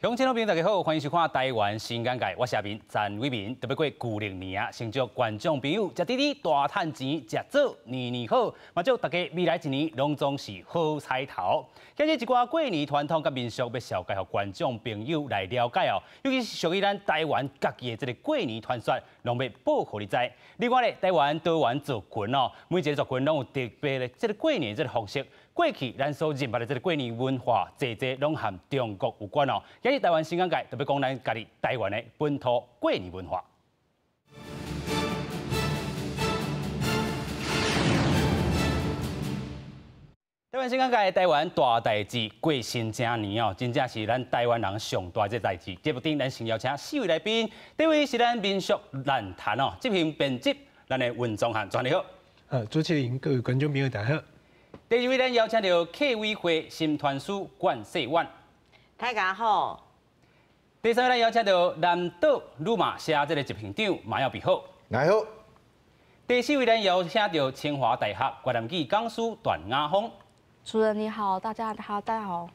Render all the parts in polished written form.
各位听众朋友，大家好，欢迎收看台湾新眼界，我是阿明詹伟民。特别过旧历年啊，先祝观众朋友食滴滴大赚钱，食早年年好，嘛祝大家未来一年拢总是好彩头。今日一寡过年传统甲民俗要紹介，互观众朋友来了解哦。尤其是属于咱台湾各地的这个过年传说，拢要报互你知。另外咧，台湾多元族群哦，每一个族群拢有特别的这个过年这个方式。过去咱所认捌的这个过年文化，侪拢和中国有关哦。今日台湾新眼界特别讲咱家己台湾的本土过年文化。台湾新眼界，台湾大代志过新正年哦，真正是咱台湾人上大这代志。节目顶咱先邀请4位来宾，第一位是咱民俗论坛哦，这篇编辑咱的文宗汉，专你好。主持人各位观众朋友大家好。第二位咱邀请到客委会新团书冠世婉，大家好。第三位咱邀请到南岛鲁马社这个执行长马耀比好，大家好。第四位咱邀请到清华大学越南语讲师段雅峰，主任你好，大家好。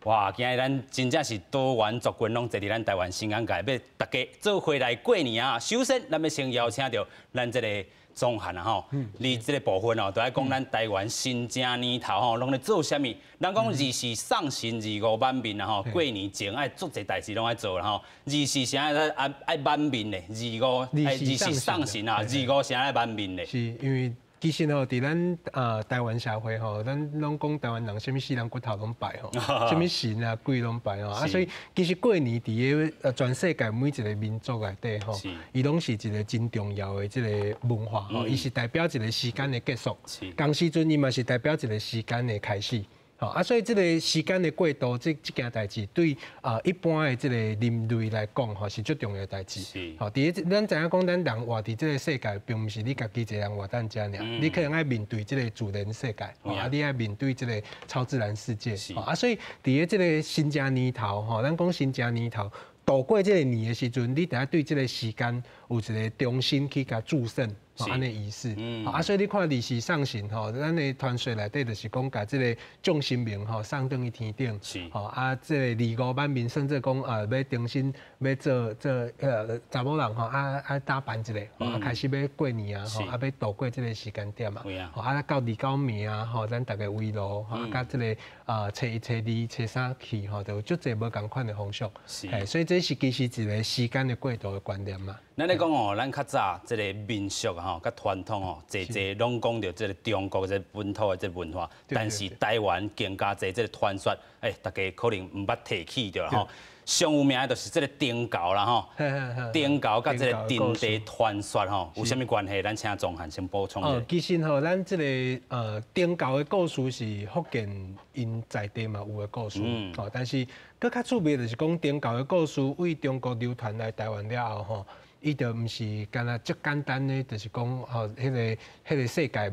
哇，今日咱真正是多元族群拢坐伫咱台湾新眼界，要大家做伙来过年啊！首先，咱要先邀请到咱这个宗汉啊吼，你这个部分哦，都爱讲咱台湾新正年头吼，拢咧做啥物？人讲24送神，25满面啊吼，过年前爱做侪代志拢爱做啦吼。24是爱满面咧，24送神啊，25是爱满面咧。是因为其实吼，伫咱台湾社会吼，咱拢讲台湾人什么死人骨头拢拜吼，什么神啊鬼拢拜吼，所以其实过年伫个全世界每一个民族内底吼，伊拢是一个真重要的即个文化吼，伊是代表一个时间的结束，同时阵伊嘛是代表一个时间的开始。所以这个时间的过渡，这件代志对一般的这个人类来讲，吼是最重要的代志。伫咱知影讲，咱人活伫这个世界，并不是你家己一个人活咱遮尔，你可能爱面对这个自然世界，你爱面对这个超自然世界。所以伫个这个新正年头，咱讲新正年头。度过这个年的时阵，你等下对这个时间有一个重新去甲祝圣，安尼仪式。所以你看24送神吼，咱的传说内底就是讲，甲这个众神明吼送登去天顶。这个25满面，甚至讲要重新要做查某人吼，打扮一下，开始要过年啊，要度过这个时间点啊。到29暝啊，咱大家围炉，甲这个初1、初2、初3去吼，就足侪无共款的风俗。所以这是其实一个时间的过渡的观念嘛。咱咧讲哦，咱较早这个民俗啊吼，甲传统哦，侪拢讲到这个中国这本土的这文化，但是台湾更加侪这个传说，大家可能毋捌提起着吼。上有名的就是这个丁醮啦吼，丁醮甲这个丁地传说吼，有啥物关系？咱请宗汉先补充一下。其实吼，咱这个丁醮的故事是福建因在地嘛有的故事，但是更较趣味就是讲丁醮的故事为中国流传来台湾了后吼。伊就毋是干那足简单的，就是讲吼，迄个世界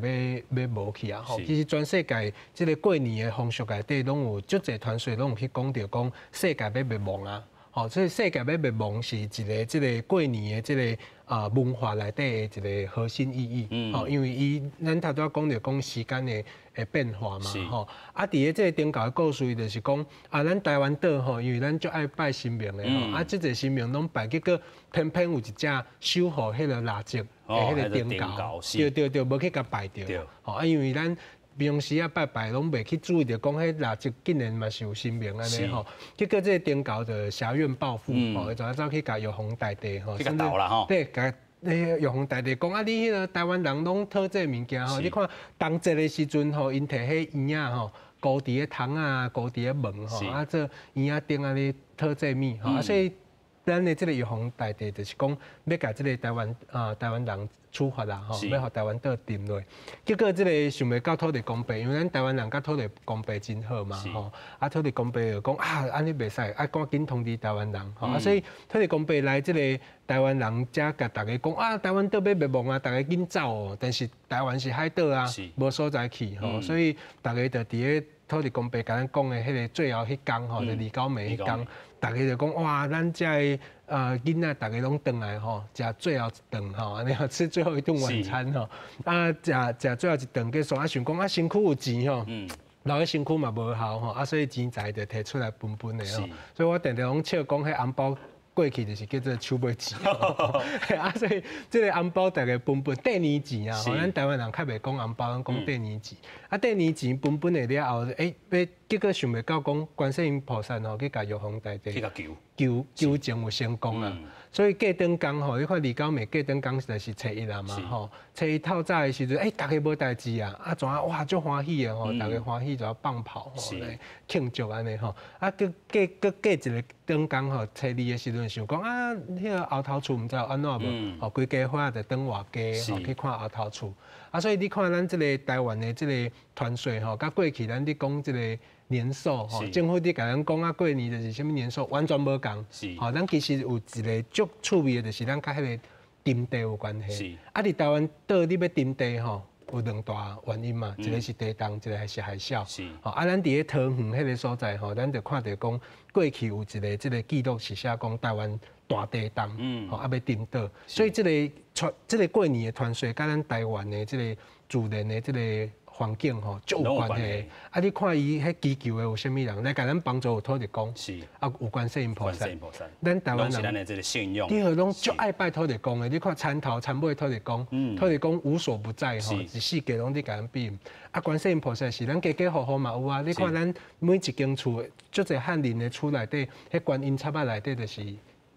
要无去啊！吼，其实全世界即个过年的风俗内底，拢有足侪传说，拢有去讲到讲世界要灭亡啊！吼，所以世界要灭亡是一个即个过年的即个文化内底的一个核心意义。因为咱头拄仔讲到讲时间的变化嘛，吼。伫个即个丁醮的故事，就是讲咱台湾岛吼，因为咱足爱拜神明的吼，即个神明拢拜，结果偏偏有一只守护迄个蜡烛的迄个丁醮，对，无去甲拜着。因为咱平时拜拢袂去注意着，讲迄蜡烛竟然嘛是有神明安尼吼。结果即个丁醮就挟怨报复，就走去甲玉皇大帝吼，去甲斗啦吼。对，甲玉皇大帝讲你迄个台湾人拢讨这物件吼，你看冬节的时阵吼，因摕迄圆仔吼，糊伫个桶啊，糊伫个门吼，做圆仔顶安尼讨这物吼，所以咱的这个玉皇大帝就是讲要甲这个台湾人处罚啦吼，要互台湾岛定落。结果这个想袂到土地公伯，因为咱台湾人甲土地公伯真好嘛吼，土地公伯就讲安尼袂使，赶紧通知台湾人吼，所以土地公伯来这个台湾人遮甲大家讲台湾岛要灭亡啊，大家紧走哦。但是台湾是海岛啊，无所在去吼，所以大家就伫个土地公伯甲咱讲的迄个最后迄天吼，就29暝迄天，大家就讲哇，咱遮的囡仔大家拢回来吼，食最后一顿吼，安尼吃最后一顿晚餐吼，食最后一顿结束，想讲身躯有钱吼，老的身躯嘛无效吼，所以钱财就摕出来分分的吼。所以我常常讲笑讲，迄红包过去就是叫做手尾钱，所以这个红包大家分分第二钱啊，咱台湾人较袂讲红包，咱讲第二钱。第二钱分分的了后，要结果想袂到讲观世音菩萨吼去甲玉皇大帝求情有成功啊。所以过灯工吼，你看二九暝过灯工实在是初一啦嘛吼，初一透早的时阵，大家无代志啊，怎啊哇足欢喜的吼，大家欢喜就要放炮吼来庆祝安尼吼，过一个灯工吼，初二的时阵想讲迄个后头厝毋知有安怎无，规家伙就转外家吼去看后头厝，所以你看咱即个台湾的即个团税吼，甲过去咱咧讲即个。年兽吼，政府伫甲咱讲过年就是啥物年兽，完全无共。吼，咱其实有一个足趣味的，就是咱甲迄个沉地有关系。伫台湾岛你要沉地吼，有两大原因嘛，一个是地动，一个是海啸。吼，咱伫咧桃园迄个所在吼，咱就看到讲过去有一个即个记录是写讲台湾大地动，吼，要沉岛，所以即个过年的团税，甲咱台湾的即个自然的即个。环境吼，足有关系。你看伊迄祈求的有啥物人来甲咱帮助有土地公，有观世音菩萨。咱台湾人，咱的这个信用。你拢足爱拜土地公的。你看田头田尾土地公，土地公无所不在吼，一世界拢伫甲咱比。观世音菩萨是咱家家户户嘛有啊。你看咱每一间厝，足侪汉人的厝内底，迄观音插仔内底就是。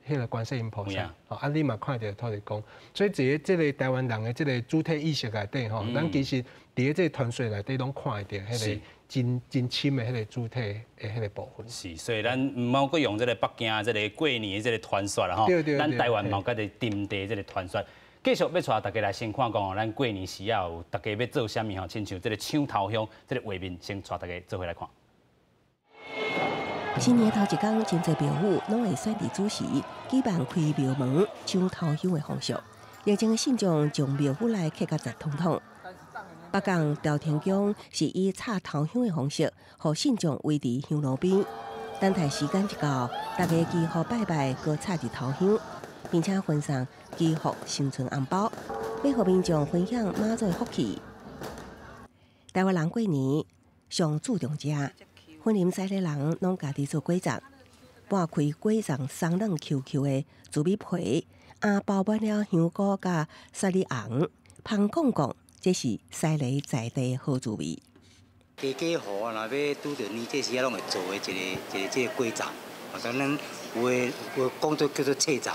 迄个观世音菩萨，你嘛看到土地公，所以即个台湾人的即个主体意识内底吼，咱其实伫咧即个团税内底拢看得到迄个真深的迄个主体的迄个部分。是，所以咱唔好阁用即个北京即个过年的即个团刷啦吼，咱台湾嘛，甲个沉地即个团刷。继续要带大家来先看讲咱过年时啊有大家要做啥物吼，亲像即个抢头香即个画面，先带大家做回来看。新年头一天，真侪庙宇拢会选伫主时举办开庙门抢头香的方式，热情的信众将庙宇内客家杂统统。北港朝天宫是以插头香的方式，互信众围伫香炉边。等待时间一到，大家祈福拜拜，搁插伫头香，并且分享祈福新春红包，要互民众分享妈祖的福气。台湾人过年上注重食。婚姻西的人拢家己做粿粽，拌开粿粽松软 QQ 的猪米皮，包满了香菇甲沙梨红，香讲讲，这是西里在地好滋味。家家户若要拄着年这时啊，拢会做的一个粿粽，当咱有讲做叫做脆粽，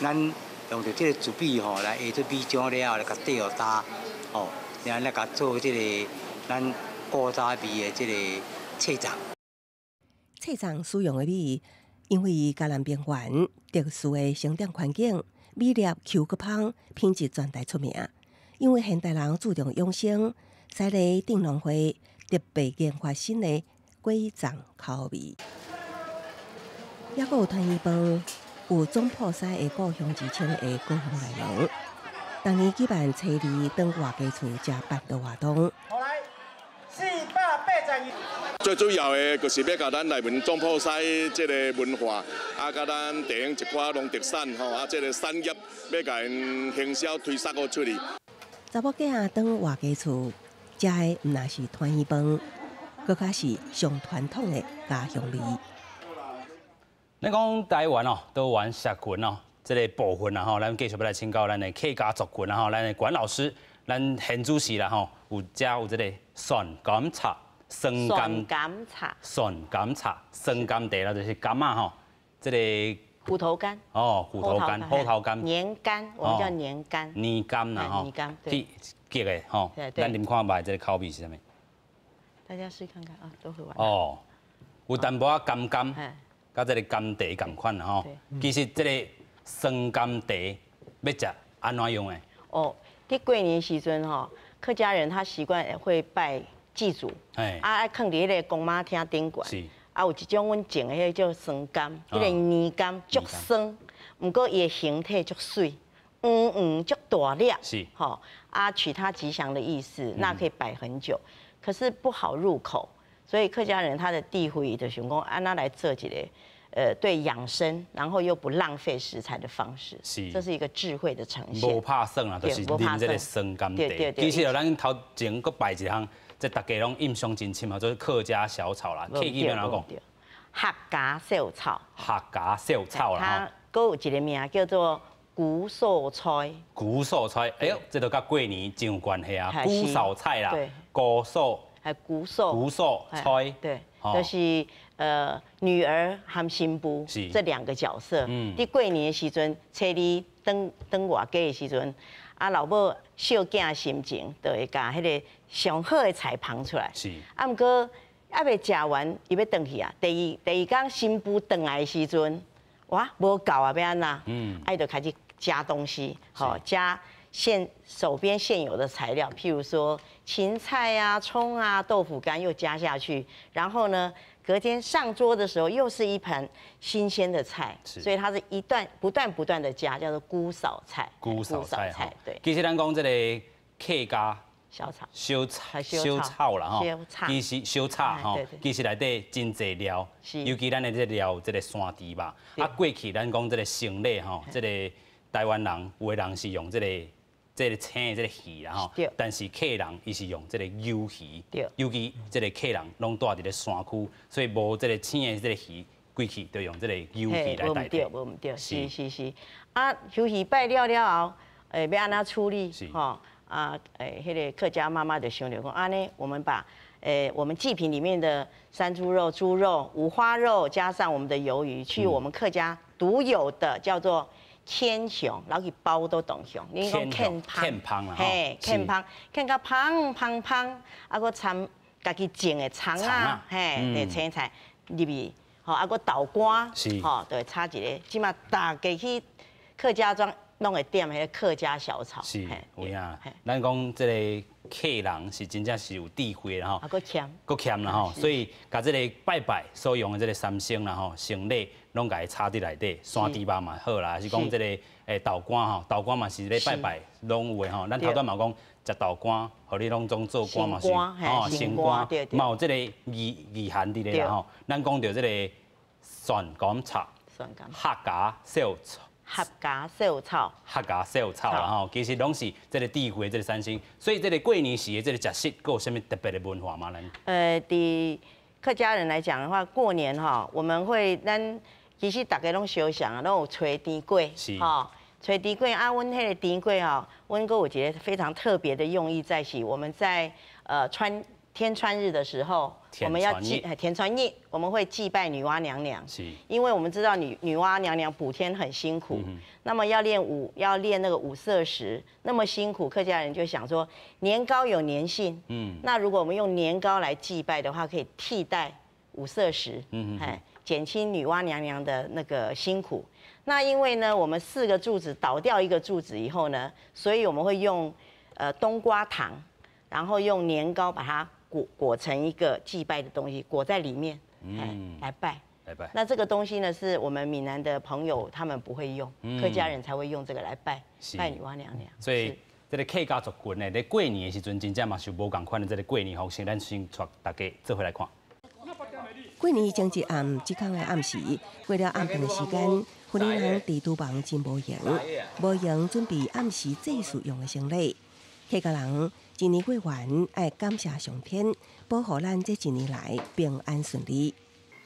咱用着这个猪米吼来下做米浆了后，来甲底下打，吼，然后来甲做这个咱古早味的这个。脆粽使用的米，因为嘉南边缘特殊的生长环境，米粒 Q 个香，品质全台出名。因为现代人注重养生，在咧电农会特别研发新的粿粽口味。也有团圆饭，有总铺师的故乡之称的故乡内容。当年举办初二当外家厝食办桌活动。最主要的就是要甲咱内面总铺师这个文化，甲咱地方一寡农特产吼，这个产业要甲因行销推散出去。查某囝仔当外家厝食的，毋那是团圆饭，更加是上传统的家乡味。咱讲台湾哦，台湾社群哦，这个部分啦吼，咱继续要来请教咱的客家族群啦吼，咱的管老师，咱现主席啦吼，有这个酸甘茶。酸甘茶，酸甘茶啦，就是甘啊吼，这个虎头柑哦，虎头柑，年柑，我们叫年柑，年柑啦吼，年柑对，结的吼，咱啉看卖这个口味是啥物？大家试看看啊，都会玩。哦，有淡薄仔甘，甲这个甘茶同款啦吼。其实这个酸甘茶要食安怎用的？哦，伫过年时阵吼，客家人他习惯会拜。祭祖，爱放伫迄个公妈厅顶悬，有一种阮种的迄个叫酸柑，迄个年柑足酸，毋过伊的形体足水，足大粒，吼，取它吉祥的意思，那可以摆很久，可是不好入口，所以客家人他的地会的想讲，安那来做一个对养生，然后又不浪费食材的方式，这是一个智慧的呈现。无怕酸啦，就是啉这个酸柑茶。其实咱头前搁摆一项。这大家拢印象真深嘛，就是客家小炒啦。客语要哪讲？客家小炒。客家小炒啦吼。佮有一个名叫做古扫菜。古扫菜，哎呦，这都甲过年真有关系啊。古扫菜啦，古扫。还古扫。古扫菜。对。就是女儿和新妇这2个角色。伫过年的时阵，找你当外家的时阵，啊老母小囝心情，就会甲迄个上好的菜捧出来。是。啊，毋过还未食完，伊要转去啊。第二天新妇转来的时阵，哇，无够啊，要安那？啊，伊就开始加东西，加手边现有的材料，譬如说芹菜啊、葱啊、豆腐干又加下去，然后呢，隔天上桌的时候又是一盘新鲜的菜，所以它是不断的加，叫做姑嫂菜。姑嫂菜，对。其实咱讲这个客家小炒、小炒啦吼，其实小炒吼，其实内底真侪料，尤其咱的这料这个山猪吧，啊过去咱讲这个生理吼，这个台湾人有的人是用这个青的这个鱼啦吼，但是客人伊是用这个油鱼，尤其这个客人拢住伫咧山区，所以无这个青的这个鱼，过去就用这个油鱼来代替。无毋对，是。啊，油鱼摆了后，要安怎处理？吼，迄个客家妈妈就想着讲，安尼我们把我们祭品里面的山猪肉、猪肉、五花肉，加上我们的鱿鱼，去我们客家独有的叫做牵熊，然后去包都懂熊，你讲牵芳啦，嘿，牵到芳，啊个掺家己种的葱啊，嘿，青菜入去，吼，啊个豆干，吼，对，插一个，即马大家去客家庄拢会点迄个客家小炒，是，有影。咱讲这个客人是真正是有智慧啦吼，啊，佫欠啦吼，所以甲这个拜拜所用的这个三牲啦吼，生礼拢甲伊插伫内底，山猪肉嘛好啦，还是讲这个豆干吼，豆干嘛是咧拜拜拢有的吼，咱头段嘛讲食豆干，互你拢总做干嘛是，新瓜，嘛有这个义涵伫咧啦吼，咱讲到这个蒜甘炒，客家小炒。客家小炒啦吼，其实拢是这个智慧，这个三牲。所以这个过年时的这个食食，佫有啥物特别的文化吗？咱对客家人来讲的话，过年哈，我们会其实大家拢相像啊，拢有炊甜粿，炊甜粿啊，阮迄个甜粿哈，阮佫有一个非常特别的用意在是，我们在天穿日的时候，我们要天穿日，我们会祭拜女娲娘娘。是，因为我们知道女娲娘娘补天很辛苦，那么要练那个五色石，那么辛苦，客家人就想说年糕有粘性，那如果我们用年糕来祭拜的话，可以替代五色石，减轻女娲娘娘的那个辛苦。那因为呢，我们4个柱子倒掉1个柱子以后呢，所以我们会用冬瓜糖，然后用年糕把它裹成一个祭拜的东西，裹在里面，来拜。那这个东西呢，是我们闽南的朋友他们不会用，客家人才会用这个来拜女娲娘娘。所以这个客家族群呢，在过年的时阵，真正嘛是无共款的这个过年方式，咱先带大家做回来看。过年前一暗，即天的暗时，过了暗顿的时间，婚礼人伫厨房真无闲准备暗时祭祀用的生礼。客家人一年过完，爱感谢上天，保护咱这一年来平安顺利。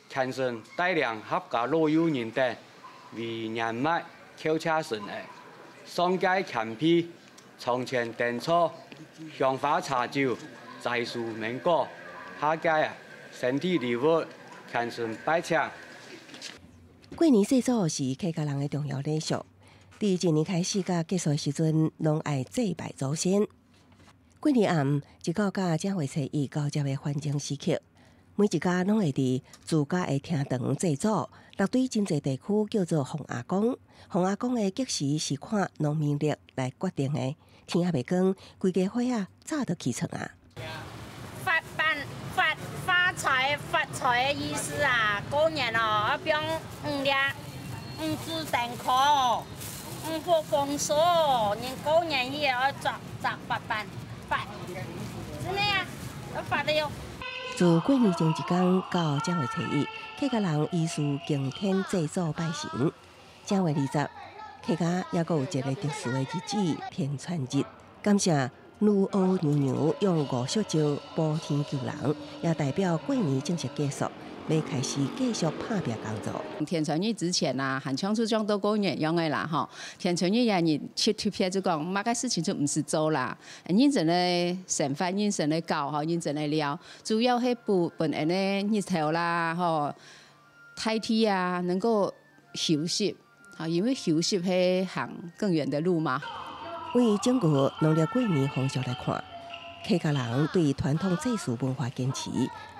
庆顺大量合家老友人等，为年迈口车顺利，商界欠批，从前订错，香花茶酒，财树明果，下届身体利活，庆顺拜请。过年祭祖是客家人的重要礼俗。第一年开始甲结束的时阵，拢爱祭拜祖先。过年暗，一到甲正月初1到10月欢庆时刻，每一家拢会伫自家的厅堂祭祖。落对真侪地区叫做奉阿公。奉阿公的吉时是看农民历来决定的。天还未光，规家伙啊早就起床啊。发财的意思啊！过年哦，要变5支蛋壳。过丰收，你过年也要发，真的呀，要发的哟。自过年前一天到正月初1，客家人依序敬天祭祖拜神。正月20，客家也阁有一个特殊的日子——天穿日，感谢女媪娘娘用五色招补天救人，也代表过年正式结束，要开始继续拍拼工作。天春日之前啊，很抢出将多过年用的啦吼。天春日呀，你去图片就讲，马个事情就唔是做啦。认真的盛饭，认真的搞吼，认真的料，主要係本人的日頭啦吼，代替啊能够休息，啊，因为休息係行更远的路嘛。为整个农历过年风俗来看，客家人对传统祭祀文化坚持，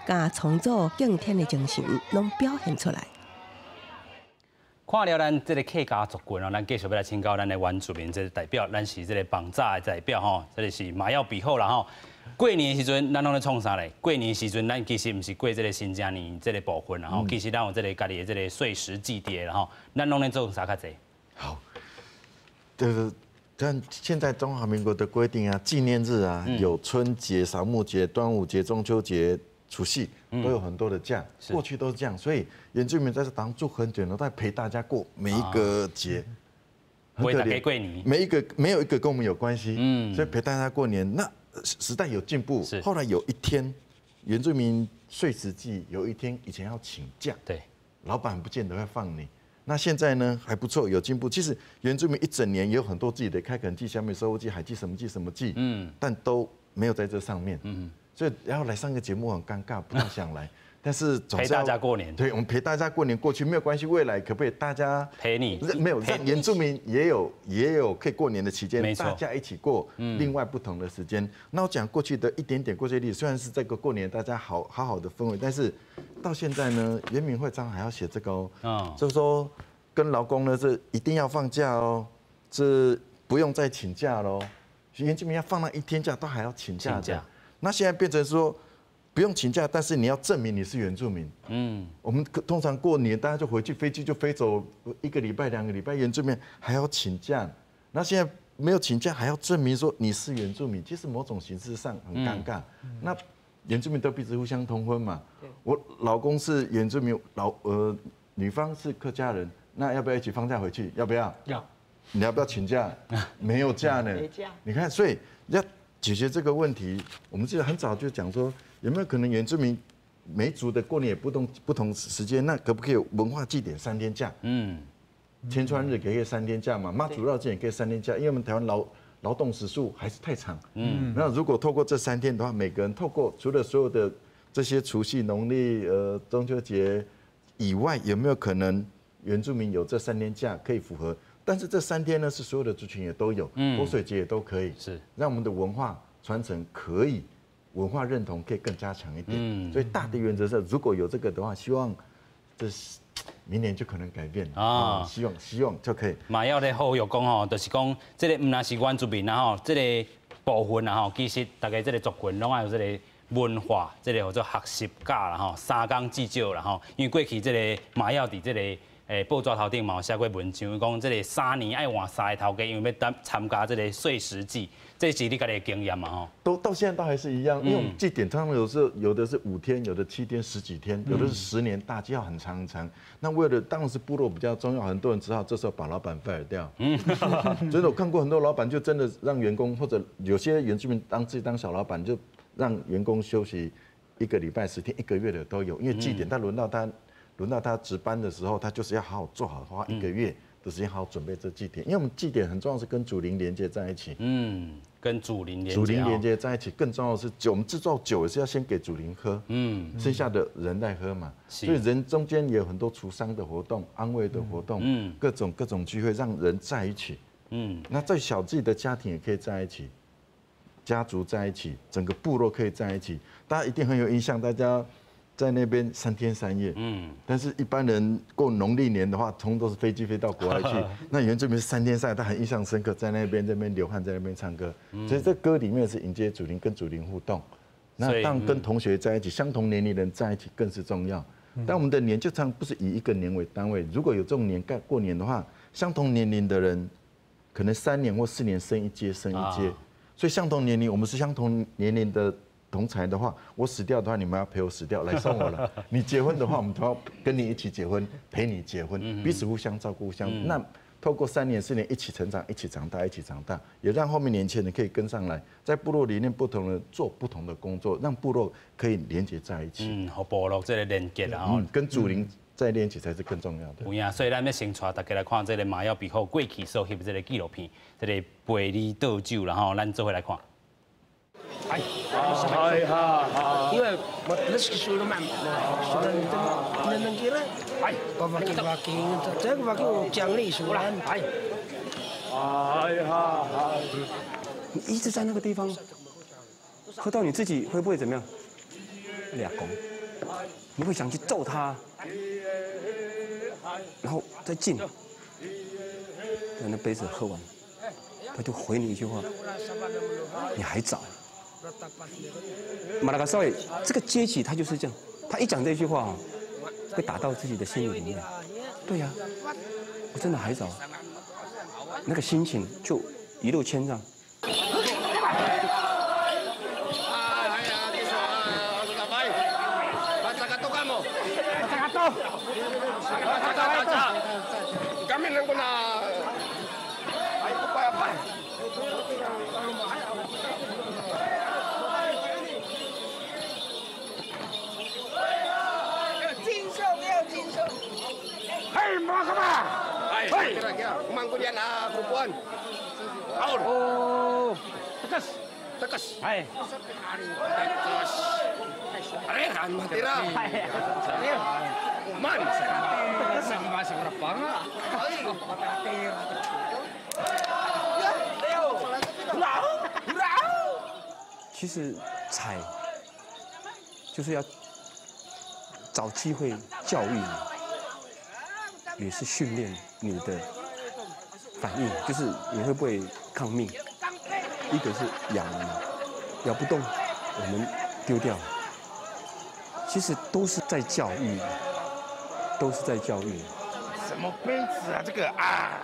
甲创造敬天的精神，拢表现出来。看了咱这个客家族群哦，咱继续要来请教咱的原住民，这个代表，咱是这个绑扎的代表吼，这个是麻药比好啦吼。过年的时阵，咱拢咧创啥咧？过年的时阵，咱其实唔是过这个新正年这个部分啦吼，其实咱有这个家己的这个岁时祭典啦吼，咱拢咧做啥较济？好，但现在中华民国的规定啊，纪念日啊，有春节、扫墓节、端午节、中秋节、除夕，都有很多的假。过去都是这样，所以原住民在这当住很久了，在陪大家过每一个节。陪大家过年，没有一个跟我们有关系，所以陪大家过年。那时代有进步，后来有一天，原住民岁时祭有一天以前要请假，对，老板不见得会放你。那现在呢还不错，有进步。其实原住民一整年也有很多自己的开垦季、小米收获季、海季什么季什么季，但都没有在这上面，所以要来上个节目很尴尬，不太想来。但是总是陪大家过年，对，我们陪大家过年过去没有关系，未来可不可以大家陪你？没有，让原住民也有可以过年的期间，大家一起过另外不同的时间。那我讲过去的一点点过去的历史，虽然是这个过年大家好的氛围，但是到现在呢，原民会章还要写这个哦，就是说跟劳工呢是一定要放假哦，是不用再请假喽。原住民要放那一天假，都还要请假的。那现在变成说。不用请假，但是你要证明你是原住民。我们通常过年大家就回去，飞机就飞走1个礼拜、2个礼拜，原住民还要请假。那现在没有请假，还要证明说你是原住民，其实某种形式上很尴尬。那原住民都彼此互相通婚嘛。我老公是原住民，女方是客家人，那要不要一起放假回去？要不要？要。你要不要请假？没有假呢。没假。你看，所以要解决这个问题，我们记得很早就讲说。有没有可能原住民每族的过年也不同时间？那可不可以文化祭典3天假？天穿日可以3天假嘛？妈祖绕境也可以3天假，因为我们台湾劳动时数还是太长。那如果透过这3天的话，每个人透过除了所有的这些除夕、农历、中秋节以外，有没有可能原住民有这3天假可以符合？但是这3天呢，是所有的族群也都有，泼水节也都可以，是让我们的文化传承可以。文化认同可以更加强一点，所以大的原则是，如果有这个的话，希望这明年就可能改变啊，希望就可以。嘛要咧好有讲吼，就是讲这个唔那是原住民然后这个部分然后其实大家这个族群拢爱有这个文化，这个叫做学习假啦吼，3天至少啦吼，因为过去这个嘛要伫这个报纸头顶嘛有写过文章，讲这个3年爱换3个头家，因为要参加这个岁时祭。这是你家的经验嘛吼？到现在都还是一样，因为我们祭典通常有的是5天，有的7天、10几天，有的是10年大祭要很长很长。那为了当然是部落比较重要，很多人只好这时候把老板 fire 掉。所以我看过很多老板就真的让员工或者有些原住民自己当小老板，就让员工休息1个礼拜、10天、1个月的都有。因为祭典他轮到他值班的时候，他就是要好好做好，花1个月。的时间好好准备这祭典，因为我们祭典很重要是跟祖灵连接在一起。跟祖灵连接在一起，更重要的是酒，我们制造酒也是要先给祖灵喝，剩下的人来喝嘛。所以人中间也有很多除丧的活动、安慰的活动，各种聚会让人在一起。那在小自己的家庭也可以在一起，家族在一起，整个部落可以在一起。大家一定很有印象，大家。在那边3天3夜，但是一般人过农历年的话，通都是飞机飞到国外去。那原住民是3天3夜，他很印象深刻，在那边流汗，在那边唱歌。所以这歌里面是迎接祖灵，跟祖灵互动。那当然跟同学在一起，相同年龄人在一起更是重要。但我们的年就常不是以1个年为单位，如果有这种年过年的话，相同年龄的人可能3年或4年升一阶，所以相同年龄，我们是相同年龄的。同才的话，我死掉的话，你们要陪我死掉来送我了。你结婚的话，我们都要跟你一起结婚，陪你结婚，彼此互相照顾，互相。那透过3年4年一起成长，一起长大，一起长大，也让后面年轻人可以跟上来，在部落里面不同的做不同的工作，让部落可以连接在一起。和部落这个连接啦，吼，跟祖灵在连接才是更重要的。有影，所以咱要先带大家来看这个麻药比后过去所翕的这个纪录片，这个陪你倒酒，然后咱做伙来看。哎，好，因为我rezeki sudah sudah能给了，哎，我这个我奖励出来，哎，好，你一直在那个地方，喝到你自己会不会怎么样？俩公，你会想去揍他，然后再敬，等那杯子喝完，他就回你一句话：你还早。马达加斯维这个阶级他就是这样，他一讲这句话哦，会打到自己的心里面。对呀，我真的还早，那个心情就一路牵上。Hei, mau kemana? Hei, mangku dia nak perempuan. Oh, tekas. Hei, tekas. Rehan matira. Man, masih berapa? 其实采就是要找机会教育你，也是训练你的反应，就是你会不会抗命。一个是咬不动，我们丢掉。其实都是在教育，都是在教育。什么杯子啊？这个啊！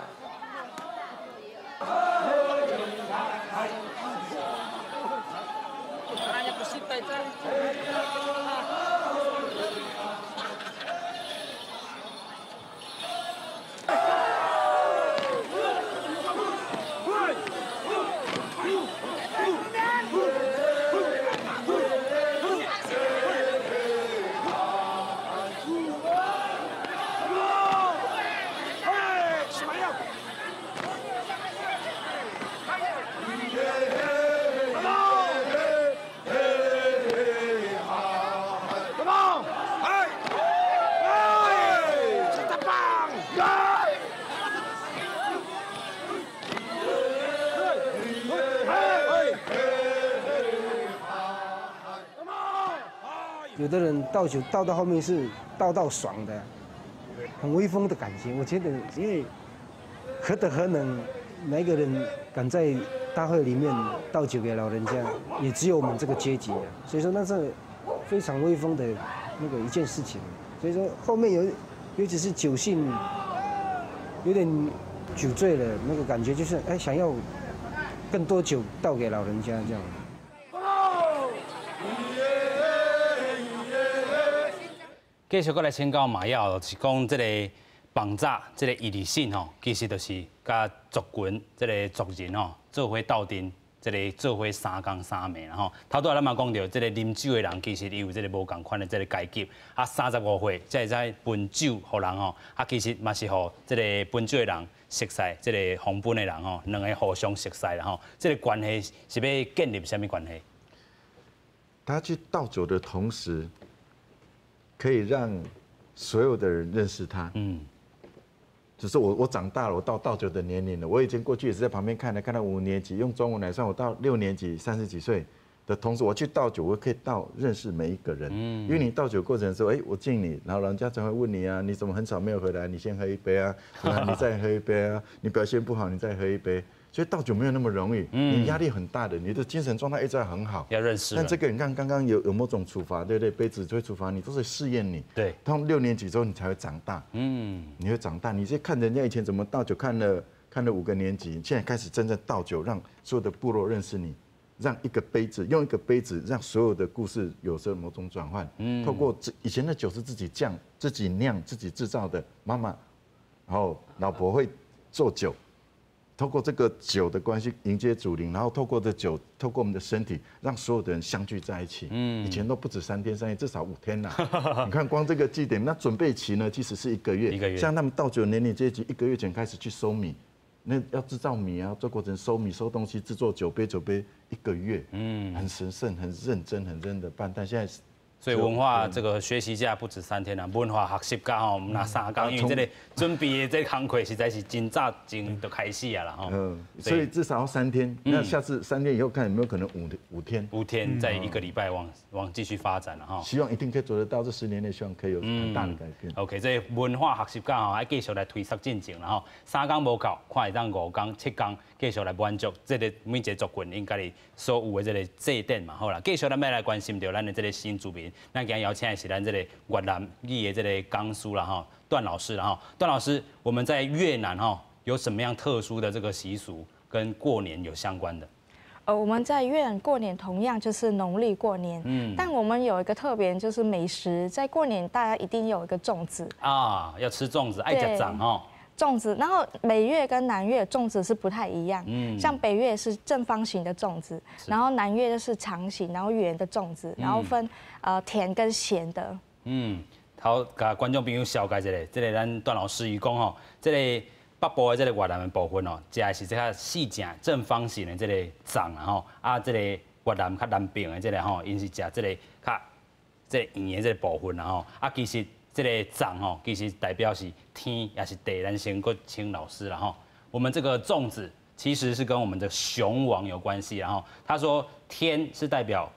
有的人倒酒倒到后面是倒到爽的，很威风的感觉。我觉得，因为何德何能，哪一个人敢在大会里面倒酒给老人家，也只有我们这个阶级啊。所以说那是非常威风的那个一件事情。所以说后面尤其是酒性有点酒醉了，那个感觉就是想要更多酒倒给老人家这样。继续过来请教麻药，就是讲这个绑扎这个异理性吼，其实就是甲族群这个族人吼做伙斗阵，这个做伙3天3暝啦吼。头拄仔咱嘛讲到，这个啉酒的人其实伊有这个无共款的这个阶级，啊35岁才会使分酒互人吼，啊其实嘛是互这个分酒的人熟悉，这个红本的人吼，两个互相熟悉啦吼。这个关系是要建立什么关系？他去倒酒的同时，可以让所有的人认识他。只是我长大了，我到倒酒的年龄了。我以前过去也是在旁边看到5年级，用中文来算，我到6年级30几岁的同时，我去倒酒，我可以认识每一个人。因为你倒酒过程的时候，我敬你，然后人家才会问你啊，你怎么很少没有回来？你先喝一杯啊，你再喝一杯啊，你表现不好，你再喝一杯。所以倒酒没有那么容易，你压力很大的，你的精神状态一直很好，要认识。但这个你看刚刚有某种处罚，对不对？杯子就会处罚你，都是试验你。对，到6年级之后你才会长大。你会长大，你是看人家以前怎么倒酒，看了5个年级，现在开始真正倒酒，让所有的部落认识你，让一个杯子，用一个杯子，让所有的故事有着某种转换。透过以前的酒是自己酿、自己制造的，妈妈，然后老婆会做酒。透过这个酒的关系迎接祖灵，然后透过这酒，透过我们的身体，让所有的人相聚在一起。以前都不止3天3夜，至少5天啦。你看光这个祭典，那准备期呢，其实是1个月。像他们倒酒年龄阶级，1个月前开始去收米，那要制造米啊，做过程收米收东西，制作酒杯1个月。很神圣、很认真的办，但现在。所以文化这个学习假不止3天啦，文化学习假吼，那3天，因为这个准备的这工课实在是真早前就开始啊啦吼。所以至少要3天，那下次3天以后看有没有可能5天？5天，再1个礼拜往继续发展了哈。希望一定可以做得到，这10年内希望可以有很大的改变。OK， 这文化学习假吼，还继续来推速进程啦吼。3天无够，看会当5天、7天，继续来满足这个每一个族群应该所有的这个祭典嘛。好啦，继续咱要来关心到咱的这个新住民。咱今日邀请的是咱这个越南语的这个讲师啦哈，段老师啦哈。段老师，我们在越南哈有什么样特殊的这个习俗跟过年有相关的？我们在越南过年同样就是农历过年，但我们有一个特别就是美食，在过年大家一定有一个粽子啊，要吃粽子，爱吃粽哈。粽子，然后北越跟南越粽子是不太一样，像北越是正方形的粽子，然后南越就是长形，然后圆的粽子，然后分甜跟咸的。好，甲观众朋友小解一下，这个咱段老师伊讲吼，这个北部的这个越南的部分哦，食的是这个细正正方形的这个粽啊吼，这个越南较南边的这个吼，因是食这个较这个圆的这个部分啊吼，其实。这个粽吼，其实代表是天也是地，咱先过请老师了哈。我们这个粽子其实是跟我们的雄王有关系，然后他说天是代表，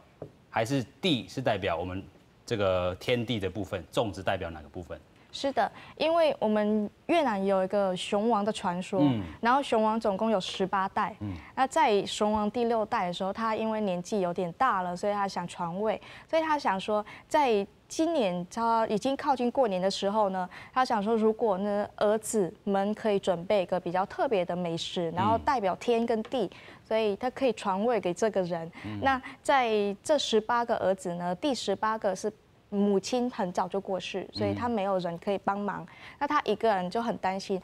还是地是代表我们这个天地的部分，粽子代表哪个部分？是的，因为我们越南有一个雄王的传说，然后雄王总共有18代，那在雄王第6代的时候，他因为年纪有点大了，所以他想传位，所以他想说在今年他已经靠近过年的时候呢，他想说，如果呢儿子们可以准备一个比较特别的美食，然后代表天跟地，所以他可以传位给这个人。那在这18个儿子呢，第18个是母亲很早就过世，所以他没有人可以帮忙。那他一个人就很担心，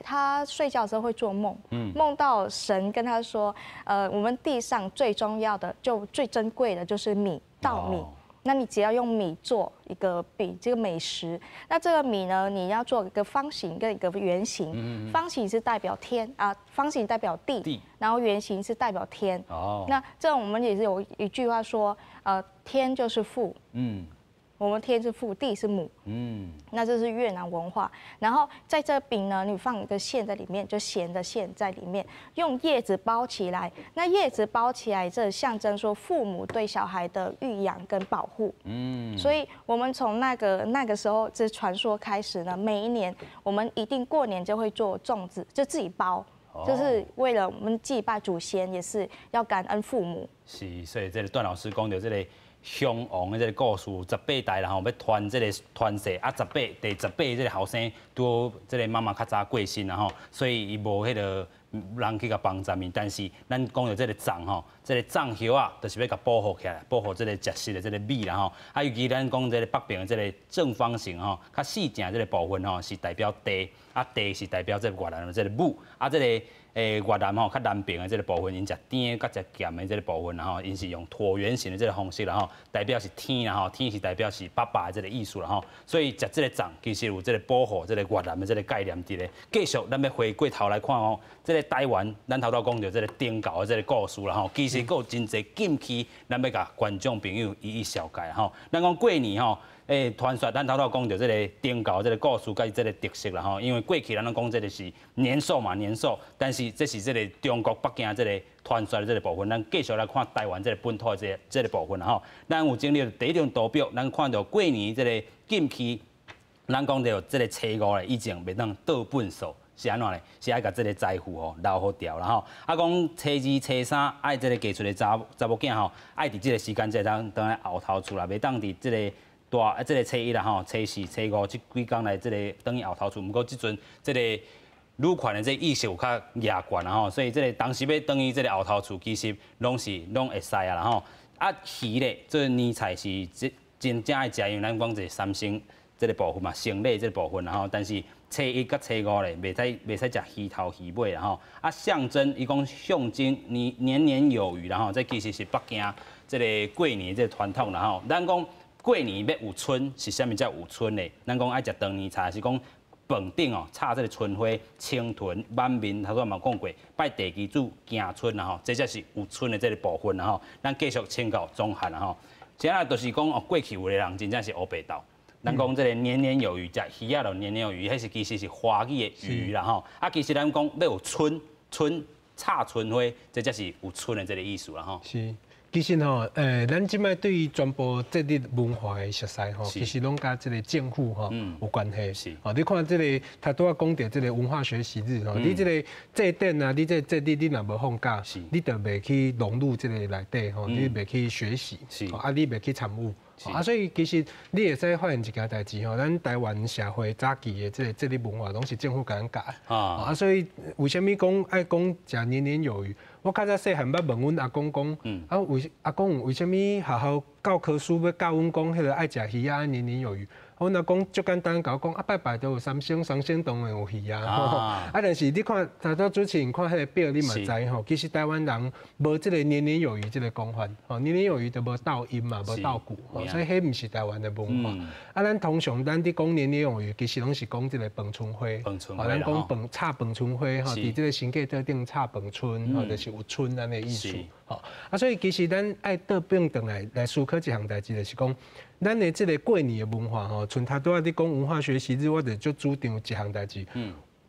他睡觉的时候会做梦，梦到神跟他说，我们地上最重要的就最珍贵的就是米，稻米。那你只要用米做一个这个美食，那这个米呢，你要做一个方形跟一个圆形，方形是代表天啊，方形代表地，然后圆形是代表天。那这我们也是有一句话说，天就是父，我们天是父，地是母，那这是越南文化。然后在这饼呢，你放一个馅在里面，就咸的馅在里面，用叶子包起来。那叶子包起来，这象征说父母对小孩的育养跟保护。所以我们从那个时候这传说开始呢，每一年我们一定过年就会做粽子，就自己包。就是为了我们祭拜祖先，也是要感恩父母。是，所以这个段老师讲到这个雄王的这个故事，18代然后要传这个传世第18这个后生都这个妈妈较早过身然后，所以伊无迄个人去甲帮助伊，但是咱讲到这个粽吼，这个粽叶啊，就是要甲保护起来，保护这个食食的这个米然后，尤其咱讲这个北边的这个正方形吼，较细正这个部分吼是代表地，地是代表这个越南的这个母，这个越南吼较南边的这个部分，因食甜甲食咸的这个部分，然后因是用椭圆形的这个方式，然后代表是天然后天是代表是爸爸的这个意思，然后所以食这个粽其实有这个保护这个越南的这个概念伫咧。继续，咱要回过头来看哦，这个台湾，咱头讲到这个丁教的这个故事啦吼，其实佫有真侪禁区，咱要甲观众朋友一一小解吼。咱讲过年吼。传说咱头讲到这个丁教这个故事，甲这个特色啦吼，因为过去咱讲这个是年兽嘛，年兽，但是这是这个中国北京这个传说的这个部分，咱继续来看台湾这个本土的这个部分啦吼。咱有经历第一张图表，咱看到过年这个禁区，咱讲到这个初五咧，以前袂当倒粪扫。是安怎咧？是爱甲这个财富吼留好掉啦吼。讲初2、初3，爱这个嫁出的查某囝吼，爱伫这个时间才当来后头厝啦，袂当伫这个。这个初1啦吼，初4、初5这几天来这个等于后头厝，不过即阵这个女权的这意识有较野悬啦吼，所以这个当时要等于这个后头厝，其实拢会使啊啦吼。鱼咧，这年菜是真正爱食，因为咱讲这这个部分嘛，生理这个部分，然后但是初一甲初五咧，袂使食鱼头鱼尾，然后啊象征伊讲象征年年有余，然后这其实是北京这个过年这个传统，然后咱讲过年要有春，是啥物叫有春咧？咱讲爱食长年菜，是讲饭顶哦，插这个春花，青豚满面，头先嘛讲过，拜地基主行春，然后这才是有春的这个部分，然后咱继续请教中汉，然后现在就是讲哦，过去有的人真正是黑白道。咱讲这个年年有余，食鱼仔就年年有余，迄是其实是华语的鱼啦吼。啊，其实咱讲要有春插春花，这才是有春的这个意思啦吼。是。其实吼，咱即摆对于传播节日文化的熟悉吼，其实拢甲即个政府吼有关系。是。哦，你看即个，他拄仔讲到即个文化学习日吼，你即个祭典啊，你这节日你若无放假，你就袂去融入即个内底吼，你袂去学习，啊，你袂去参与。啊，所以其实你会使发现一件代志吼，咱台湾社会早期的这个节日文化，拢是政府甲咱教的。啊，所以为虾米讲爱讲食年年有余？我较早细汉捌问阮阿公讲，啊阿公为虾米学校教科书要教阮讲迄个爱食鱼啊年年有余？阮阿公足简单甲我讲，啊拜拜都有三星当然有鱼啊。啊，但是你看头拄主持人看迄个表，你嘛知吼，其实台湾人无即个年年有余即个讲法，吼年年有余就无倒音嘛，无倒鼓，所以迄毋是台湾的文化。啊，咱通常咱伫讲年年有余，其实拢是讲即个饭春花，咱讲插饭春花吼，伫即个新界特定插饭春，或者是有春安尼意思。吼，啊，所以其实咱爱倒变转来思考一项代志，就是讲。咱的这个过年的文化吼，像他拄仔你讲文化学习日，我就足主张一项代志。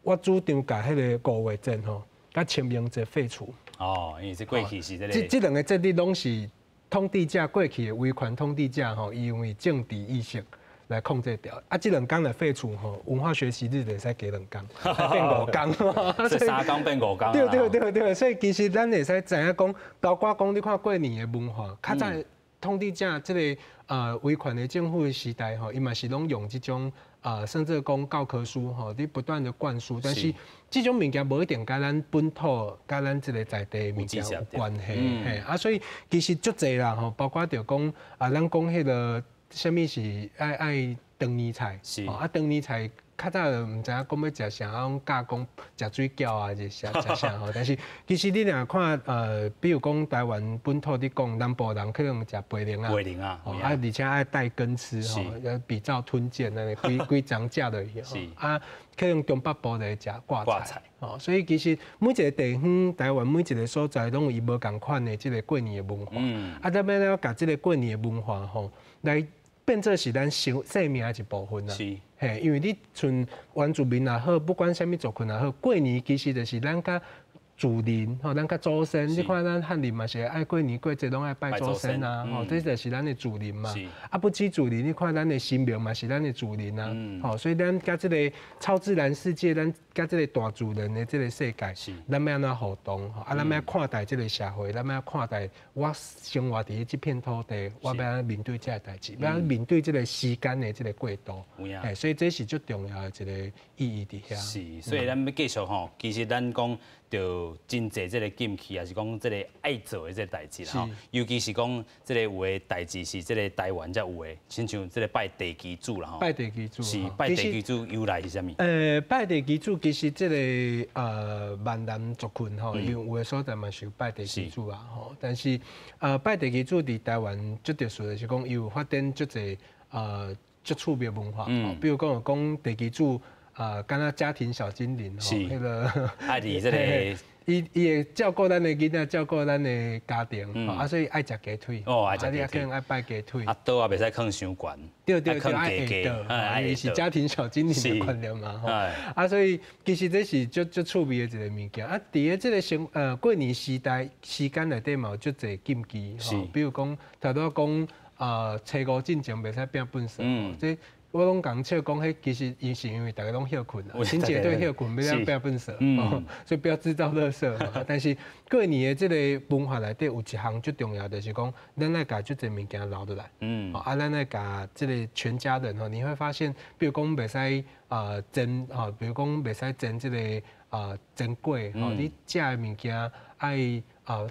我主张把迄个5月节吼，甲清明节废除。哦，因为这过去是这个。这两个节日拢是统治者过去的威权统治者吼，因为政治意识来控制掉。啊，这2天来废除吼，文化学习日就使加2天，变5天。是3天变5天。对，所以其实咱会使知影讲，包括讲你看过年的文化，较早统治者这个。威权的政府的时代吼，伊嘛是拢用这种甚至讲教科书吼，你不断的灌输，但是这种物件无一定甲咱本土、甲咱这个在地物件有关系，嘿啊，所以其实足济啦吼，包括着讲咱讲迄个什么是爱长年菜，啊长年菜。较早就毋知影讲要食啥，讲加工食水饺啊，是食啥吼。但是其实你若看比如讲台湾本土你讲南部人可能食白灵啊，而且爱带根吃吼，比照吞剑安尼规张食落去吼。啊，可能中北部就食挂菜，吼。所以其实每一个地方，台湾每一个所在拢有伊无共款的即个过年的文化。啊，咱要了甲即个过年的文化吼来。变做是咱生命的一部分啦，是，嘿，因为你像原住民也好，不管什么族群也好，过年其实就是咱甲祖灵吼，咱甲祖先，你看咱汉人嘛是爱过年过节拢爱拜祖先啊，吼，这就是咱的祖灵嘛。啊，不止祖灵，你看咱的神明嘛是咱的祖灵啊，吼，所以咱甲这个超自然世界，咱甲这个大自然的这个世界，咱要安怎互动？啊，咱要看待这个社会，咱要看待我生活伫这片土地，我要面对这个代志，要面对这个时间的这个过渡。哎，所以这是最重要的一个意义伫遐。是，所以咱要继续吼，其实咱讲。就真侪这个禁忌，也是讲这个爱做的这个代志啦。尤其是讲这个有的代志是这个台湾才有的，亲像这个拜地基主啦吼。拜地基主是拜地基主由来是啥物？拜地基主其实这个闽南族群吼，因为有的所在嘛是有拜地基主啊吼。但是拜地基主伫台湾最特殊的是讲，伊有发展足侪足趣味文化，比如讲地基主。敢若家庭小精灵吼，迄个爱伫这个，伊会照顾咱的囡仔，照顾咱的家庭，啊，所以爱食鸡腿，爱食鸡腿，可能爱拜鸡腿，啊，刀也袂使放伤悬，对，爱下刀，伊是家庭小精灵的观念嘛，吼，啊，所以其实这是足趣味的一个物件，啊，伫个这个过年时间内底嘛有足侪禁忌，吼，比如讲头拄讲初五进前袂使拼粪扫，即。我拢讲笑讲，迄其实伊是因为大家拢休困啊，亲戚对休困，要不要粪扫，所以不要制造垃圾。但是过年的这个文化内底有一项最重要的是讲，咱来甲足侪物件留落来，啊，咱来甲这个全家人吼，你会发现，比如讲袂使蒸比如讲袂使蒸这个蒸粿，你食的物件爱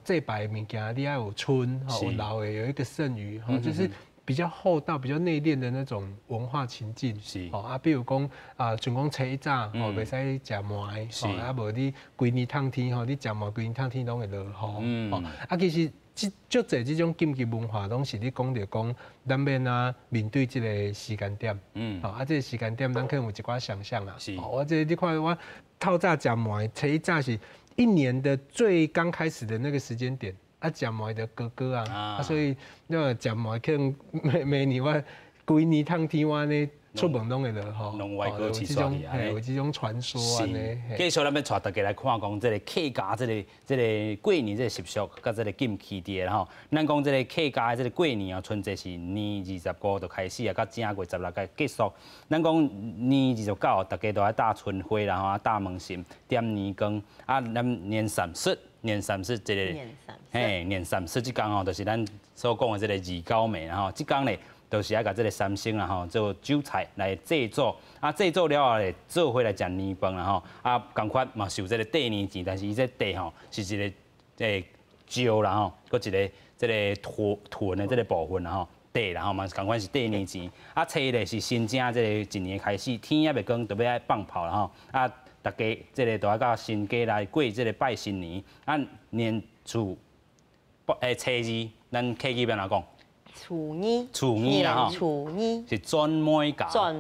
祭拜的物件，你要有春，有老的有一个剩余，就是。比较厚道、比较内敛的那种文化情境。是比如讲像讲初一早袂使食糜，无你规年烫天你食糜规年烫天拢会落雨。其实足侪这种禁忌文化，拢是你讲着讲，咱免面对这个时间点。这个时间点，咱可能有一寡想象啦。我你看我透早食糜，初一早是一年的最刚开始的那个时间点。食糜的哥哥所以那食糜可能每年我规年烫天我呢出门拢会落雨，拢外国去有这种传说安尼。继续咱要带大家来看讲这个客家这个过年这个习俗，甲这个禁忌伫吼。咱讲这个客家的这个过年春节是年25就开始到正月16个结束。咱讲年29，大家都爱打春花啦，打门神，点年羹。咱年30这个，年30这天就是咱所讲的这个29暝这天呢，就是爱甲这个三牲啦做酒菜来制作，制作了后咧做伙来食年饭啦同款嘛收这个地年钱，但是伊这地是一个蕉啦搁一个这个豚的这个部分啦地啦嘛同款是地年钱，初一咧是新正这个一年开始，天也未光就要爱放炮啦大家这个都要到新家来过这个拜新年，年初初二，咱客家边哪讲？初二啦初二是转每假，转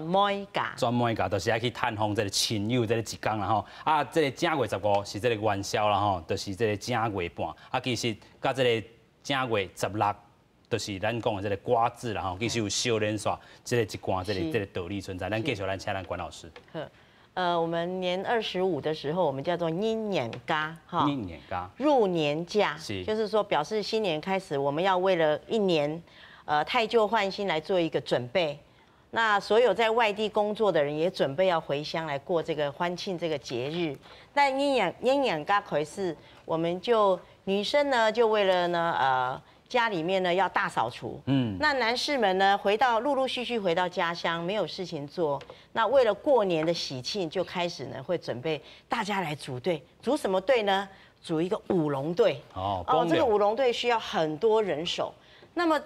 每假，就是爱去探访这个亲友这个一天啦这个正月15是这个元宵啦就是这个正月半。其实甲这个正月16，就是咱讲的这个瓜子啦其实有小连刷这个一贯这个道理存在。咱继续来请咱关老师。我们年25的时候，我们叫做阴年嘎入年假，就是说表示新年开始，我们要为了一年，汰旧换新来做一个准备。那所有在外地工作的人也准备要回乡来过这个欢庆这个节日。但阴年嘎可是，我们就女生呢，就为了呢家里面呢要大扫除，那男士们呢陆陆续续回到家乡，没有事情做，那为了过年的喜庆，就开始呢会准备大家来组队，组什么队呢？组一个舞龙队。这个舞龙队需要很多人手，那么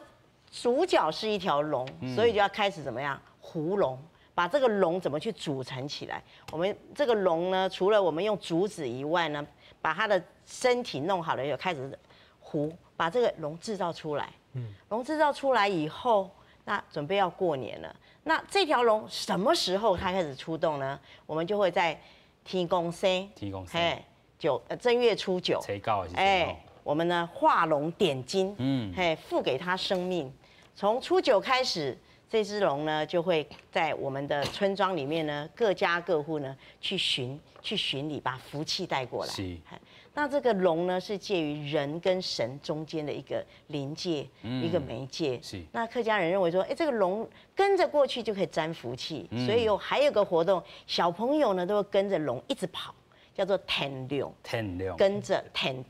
主角是一条龙，所以就要开始怎么样糊龙，把这个龙怎么去组成起来？我们这个龙呢，除了我们用竹子以外呢，把它的身体弄好了，又开始糊。把这个龙制造出来，龙制造出来以后，那准备要过年了。那这条龙什么时候它开始出动呢？我们就会在天公生，正月初9，我们呢画龙点睛，赋给它生命。从初9开始，这只龙呢就会在我们的村庄里面呢，各家各户呢去巡礼，把福气带过来。那这个龙呢，是介于人跟神中间的一个临界，一个媒介。那客家人认为说，这个龙跟着过去就可以沾福气，所以还有个活动，小朋友呢都会跟着龙一直跑，叫做填龙，跟着填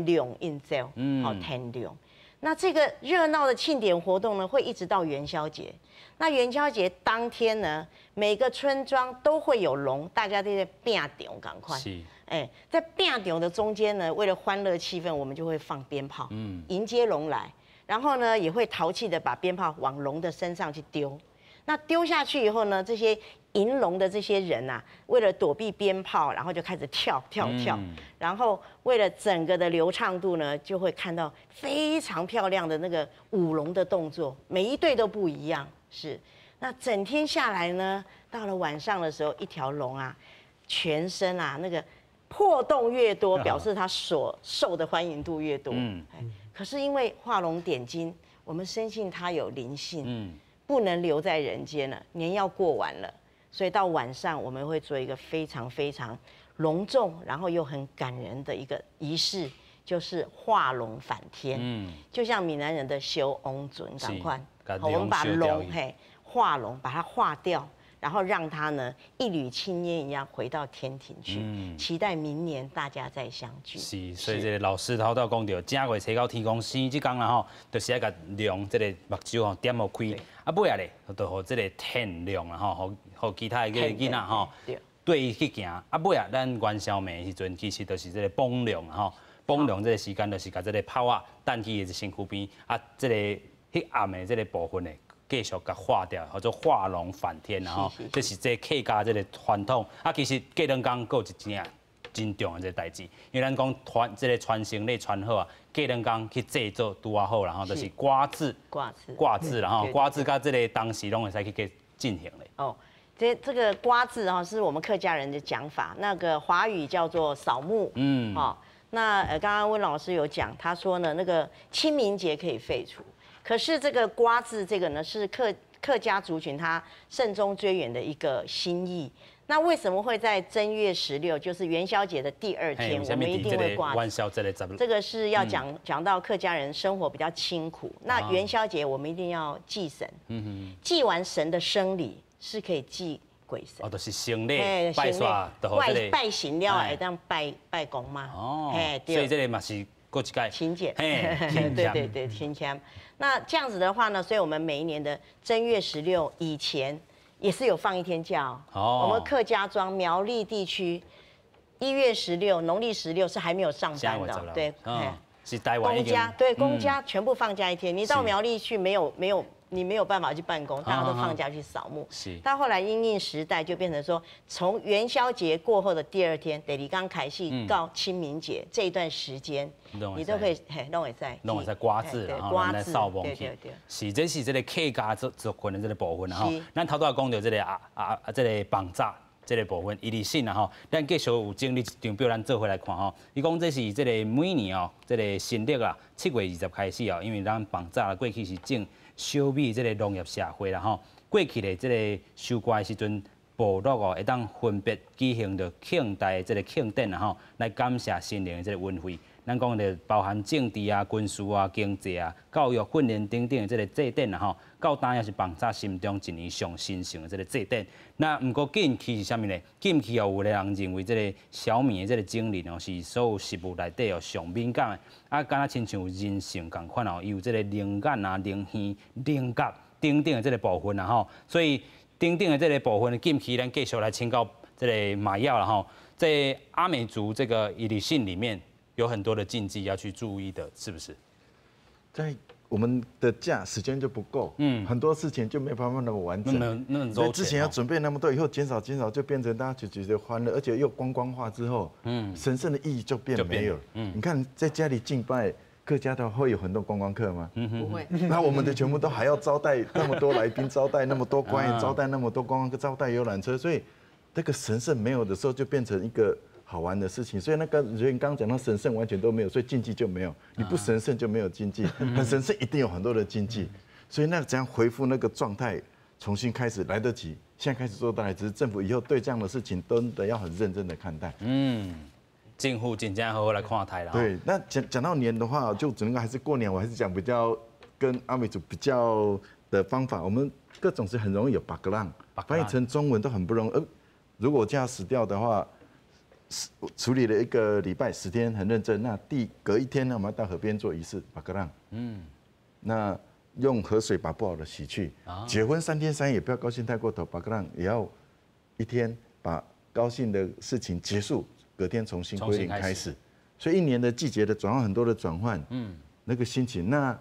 龙印走，填龙。那这个热闹的庆典活动呢，会一直到元宵节。那元宵节当天呢，每个村庄都会有龙，大家都在拼场，赶快。在拼场的中间呢，为了欢乐气氛，我们就会放鞭炮，迎接龙来。然后呢，也会淘气的把鞭炮往龙的身上去丢。那丢下去以后呢，这些迎龙的这些人啊，为了躲避鞭炮，然后就开始跳。然后为了整个的流畅度呢，就会看到非常漂亮的那个舞龙的动作，每一队都不一样。那整天下来呢，到了晚上的时候，一条龙啊，全身啊那个破洞越多，表示它所受的欢迎度越多。可是因为画龙点睛，我们深信它有灵性，不能留在人间了。年要过完了，所以到晚上我们会做一个非常非常隆重，然后又很感人的一个仪式，就是画龙返天。就像闽南人的修翁准，赶快，我们把龙画龙，把它化掉。然后让它呢一缕青烟一样回到天庭去，期待明年大家再相聚。所以这个老师头都讲到，正月初9天公生这天啦就是要甲龙这个目睭点好开，尾啊咧就互这个天龙啦互其他的囡仔对伊去行。尾啊，咱元宵暝的时阵，其实就是这个帮龙帮龙这个时间就是甲这个炮啊弹去的身躯边这个迄暗的这个部分呢，继续甲化掉，叫做化龙返天然后，这是这客家这个传统。啊，其实过两工还有一件真重要这个代志，因为咱讲这个传承咧传好啊，过两工去制作拄啊好，然后就是挂字，然后挂字甲这个当时拢会使去进行咧。哦。这个瓜字哈是我们客家人的讲法，那个华语叫做扫墓，那刚刚温老师有讲，他说呢那个清明节可以废除，可是这个瓜字这个呢是客家族群他慎终追远的一个心意。那为什么会在正月16，就是元宵节的第2天，我们一定会挂字？这个是要讲到客家人生活比较清苦。那元宵节我们一定要祭神，祭完神的生理。是可以祭鬼神，就是生礼拜煞，拜神了，会当拜公妈。哦，所以这个嘛是过一届勤俭，对，勤俭。那这样子的话呢，所以我们每一年的正月16以前也是有放1天假哦。我们客家庄苗栗地区1月16，农历16是还没有上班的，对，是台湾公家对公家全部放假1天，你到苗栗去你没有办法去办公，大家都放假去扫墓。是。到后来因应时代，就变成说，从元宵节过后的第2天，得你刚开始到清明节这一段时间，你都可以弄会在刮字，然后来扫墓去。是，这是这个客家族群的这个部分，然后咱头拄仔讲到这个这个绑扎这个部分，伊理性然后，咱继续有整理一张表，咱做回来看吼。伊讲这是这个每年哦，这个新历啊，7月20开始哦，因为咱绑扎过去是种。小米这个农业社会啦吼，过去的这个收割的时阵，部落哦会当分别举行着庆代这个庆典啦吼，来感谢新年的这个运费。咱讲的包含政治啊、军事啊、经济啊、教育训练等等的这个祭典啦吼，到当也是绑扎心中一年上神圣的这个祭典。那不过近期是啥物呢？近期哦有的人认为这个小米的这个精灵哦是所有食物内底哦上敏感的，啊，敢若亲像人性共款哦，有这个灵感啊、灵耳、灵觉等等的这个部分啦吼，所以等等的这个部分，近期咱继续来请教这个马耀啦吼，在阿美族这个仪礼性里面。有很多的禁忌要去注意的，是不是？在我们的假时间就不够，很多事情就没办法那么完整。所以之前要准备那么多，以后减少，就变成大家就觉得欢乐，而且又观光化之后，神圣的意义就变没有。你看在家里敬拜客家的会有很多观光客吗？不会。那我们的全部都还要招待那么多来宾，招待那么多官员，招待那么多观光客，招待游览车，所以这个神圣没有的时候，就变成一个。好玩的事情，所以那个人刚刚讲到神圣完全都没有，所以禁忌就没有。你不神圣就没有禁忌，很神圣一定有很多的禁忌。所以那怎样恢复那个状态，重新开始来得及。现在开始做到来，只是政府以后对这样的事情都得要很认真的看待。政府真正好好来看待了。对，那讲到年的话，就只能还是过年，我还是讲比较跟阿美族比较的方法。我们各种是很容易有巴格浪，翻译成中文都很不容易。如果这样死掉的话。处理了1个礼拜10天，很认真。那隔1天呢，我们要到河边做仪式，巴格浪。那用河水把不好的洗去。结婚3天3夜也不要高兴太过头，巴格浪也要1天把高兴的事情结束，隔天重新归零开始。所以1年的季节的转换，很多的转换。那个心情。那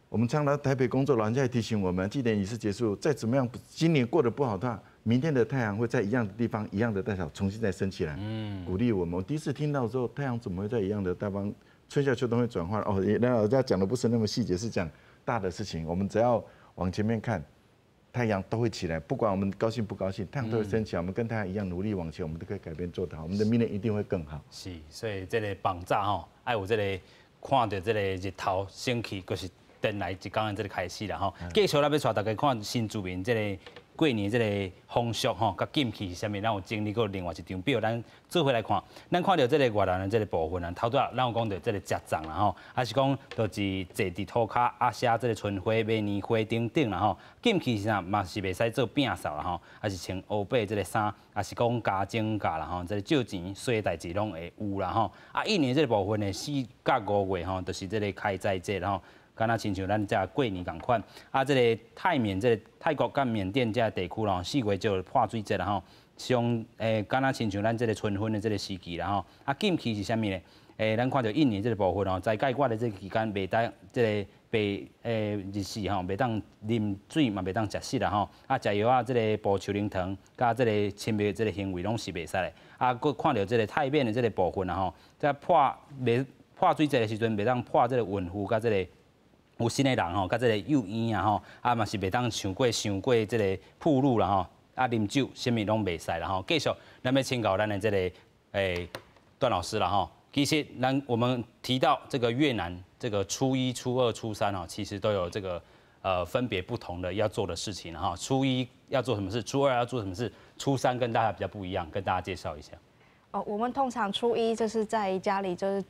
我们常来台北工作，老人家也提醒我们，祭典仪式结束，再怎么样，今年过得不好的话。明天的太阳会在一样的地方、一样的大小重新再升起来，鼓励我们。我第一次听到之后，太阳怎么会在一样的地方，春夏秋冬会转换？哦，那老人家讲的不是那么细节，是讲大的事情。我们只要往前面看，太阳都会起来，不管我们高兴不高兴，太阳都会升起来。我们跟太阳一样努力往前，我们都可以改变做得好，我们的明年一定会更好。是，所以这个绑架吼，爱有这个看到这个日头升起，就是等来一天的这个开始啦吼。继续来要带大家看新住民这个。过年这个风俗吼，甲禁忌是啥物？咱有整理过另外一张表，咱做回来看。咱看到这个越南的这个部分啊，头拄仔咱有讲到这个食粽啦吼，还是讲就是坐伫涂骹啊写这个春花、买年花等等啦吼。禁忌是啥？嘛是袂使做摒扫啦吼，还是穿黑白这个衫，还是讲加整假啦吼，这个借钱、所有代志拢会有啦吼。啊，1年这个部分呢，4到5月吼，就是这个开斋节啦吼。敢若亲像咱遮过年共款，啊，这个泰缅、这个泰国甲缅甸遮地区咯，4月就泼水节啦吼，像敢若亲像咱这个春分的这个时期啦吼，啊，禁忌是啥物呢？咱看到印尼这个部分哦，在解决的这个期间，袂当这个日时吼，袂当啉水嘛，袂当食食啦吼。啊，食药啊，这个补秋灵糖，甲这个亲密这个行为拢是袂使的。啊，佮看到这个太便的这个部分啦吼，在破水节的时阵，袂当破这个孕妇甲这个有新的人吼，甲这个幼婴啊吼，啊嘛是袂当伤过这个暴露啦吼。啊，啉酒什么拢袂使啦吼。继续，咱要请教咱的这个段老师啦吼。其实我们提到这个越南这个初一、初二、初三哦，其实都有这个分别不同的要做的事情哈。初一要做什么事，初二要做什么事，初三跟大家比较不一样，跟大家介绍一下。哦，我们通常初一就是在家里就是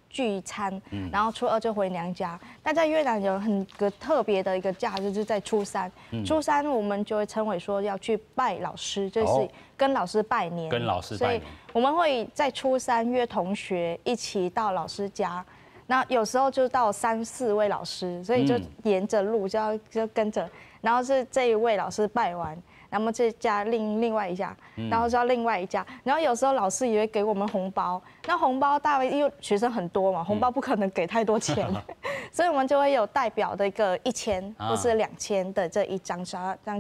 聚餐，然后初二就回娘家。但在越南有个特别的一个假日，就是在初三。初三我们就会称为说要去拜老师，就是跟老师拜年。跟老师拜年。所以我们会在初三约同学一起到老师家。那有时候就到3、4位老师，所以就沿着路就跟着，然后是这一位老师拜完，然后这家另外一家，然后就要另外一家，然后有时候老师也会给我们红包，那红包大概因为学生很多嘛，红包不可能给太多钱，所以我们就会有代表的一个1000或是2000的这一张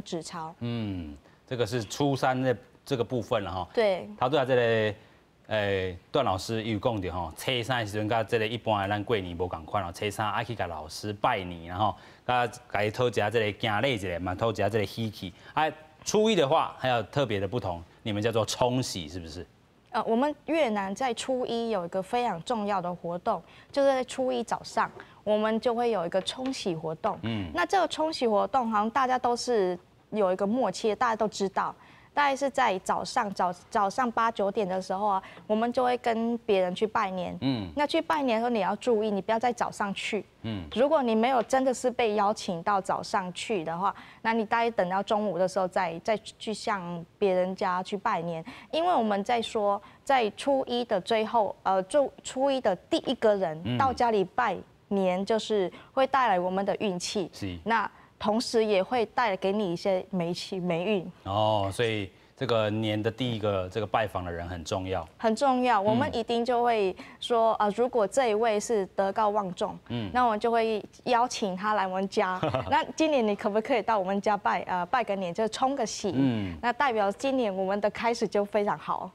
纸钞。这个是初三的这个部分了哈。对。他对这个。段老师有讲到吼，初三的时阵，甲这个一般的咱过年无共款哦。初三爱去甲老师拜年，然后甲伊讨一下这个敬礼一下，嘛讨一下这个喜气。啊，初一的话还有特别的不同，你们叫做冲喜，是不是？我们越南在初一有一个非常重要的活动，就是在初一早上，我们就会有一个冲喜活动。那这个冲喜活动好像大家都是有一个默契，大家都知道。大概是在早上8、9点的时候啊，我们就会跟别人去拜年。那去拜年的时候你要注意，你不要在早上去。如果你没有真的是被邀请到早上去的话，那你大概等到中午的时候再去向别人家去拜年，因为我们在说在初一的最后，初一的第一个人到家里拜年，就是会带来我们的运气。那同时也会带给你一些霉运哦，所以这个年的第一个这个拜访的人很重要，很重要。我们一定就会说如果这一位是德高望重，那我们就会邀请他来我们家。那今年你可不可以到我们家拜个年，就冲个喜？那代表今年我们的开始就非常好。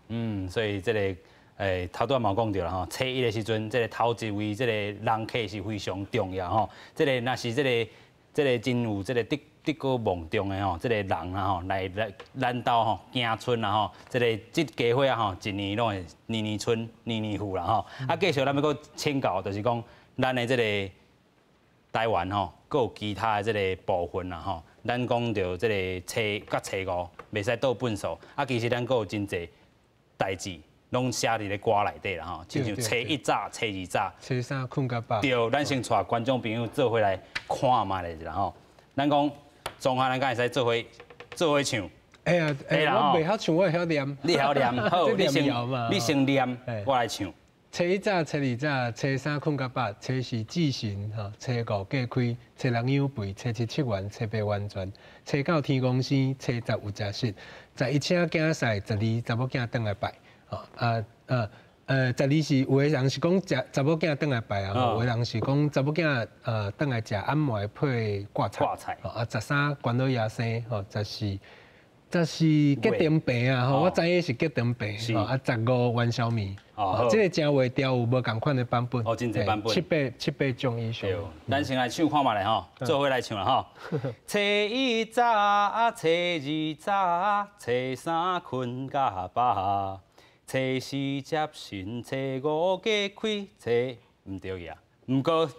所以这个头段嘛讲到了哈，初一的时阵，这个头一位这个人客是非常重要哈。这个那是这个真有这个德高望重的吼，这个人啊吼来咱兜吼行春啊吼，这家伙啊吼，一年拢会年春年富啦吼。啊，继续咱要搁请教，就是讲咱的这个台湾吼，搁有其他的这个部分啦吼。咱讲到这个初甲初五袂使倒粪扫，啊，其实咱搁有真侪代志。拢写伫咧歌内底啦吼，就像初一早、初二早、初三困到饱。对，咱先带观众朋友做伙来看嘛咧，然后咱讲中华人敢会使做伙唱。哎呀，我袂晓唱，我会晓念。你晓念，好，你先念，我来唱。初一早、初二早、初三困到饱，初四祭神吼，初五隔开，初六养肥，初七七元，初八完全，初九天公生，初十有食食，11请囝婿，12查某囝转来拜。12是有的人是讲查某囝转来拜啊，有的人是讲查某囝转来食暗糜配挂菜。13关老爷生，14吉丁饼啊，我知影是吉丁饼，15元宵面。这个真话调有无共款的版本？真侪版本。七八种以上。咱先来唱看嘛咧吼，做伙来唱啦吼。初一早，初二早，初三困到饱。初四接神，初五隔开，唔对呀，唔过，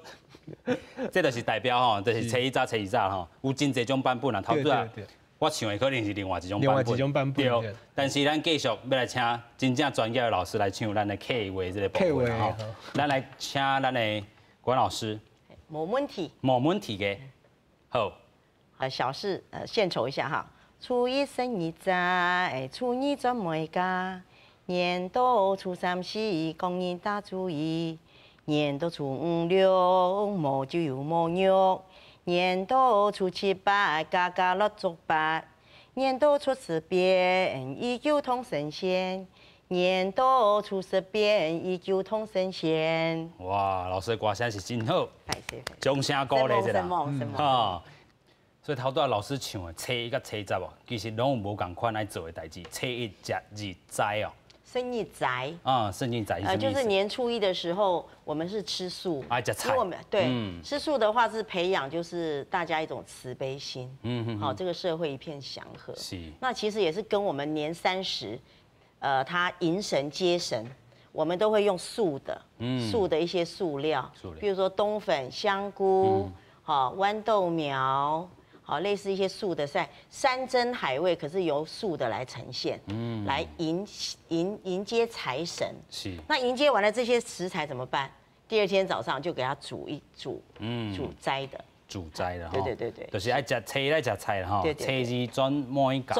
这就是代表吼，就是初一早、初二早吼，有真侪种版本啊。头拄啊，我唱的可能是另外一种版本。对，但是咱继续要来请真正专业的老师来唱咱的客话这个部分吼。咱来请咱的管老师。冇问题。冇问题嘅，好。小事献丑一下哈。初一生日在，初二转回家。年到初三四，公认大初一；年到初五六，无酒又无肉；年到初七八，家家乐做八；年到初十八，依旧同神仙；年度出色变，以求通神仙。哇，老师的歌声是真好，拜谢。掌声鼓励一下。哈，所以头拄老师唱的初一甲初十哦，其实拢有无共款爱做的代志。初一食日斋哦。生意宅啊，生意宅就是年初一的时候，我们是吃素，吃菜。我们对吃素的话是培养就是大家一种慈悲心，好，这个社会一片祥和。是。那其实也是跟我们年30，他迎神接神，我们都会用素的一些素料，比如说冬粉、香菇，好，豌豆苗。好，类似一些素的菜，山珍海味，可是由素的来呈现，来迎接财神。是。那迎接完了这些食材怎么办？第二天早上就给它煮一煮，煮斋的。煮斋的哈。对。就是爱食初一爱食菜了哈。初二转每角。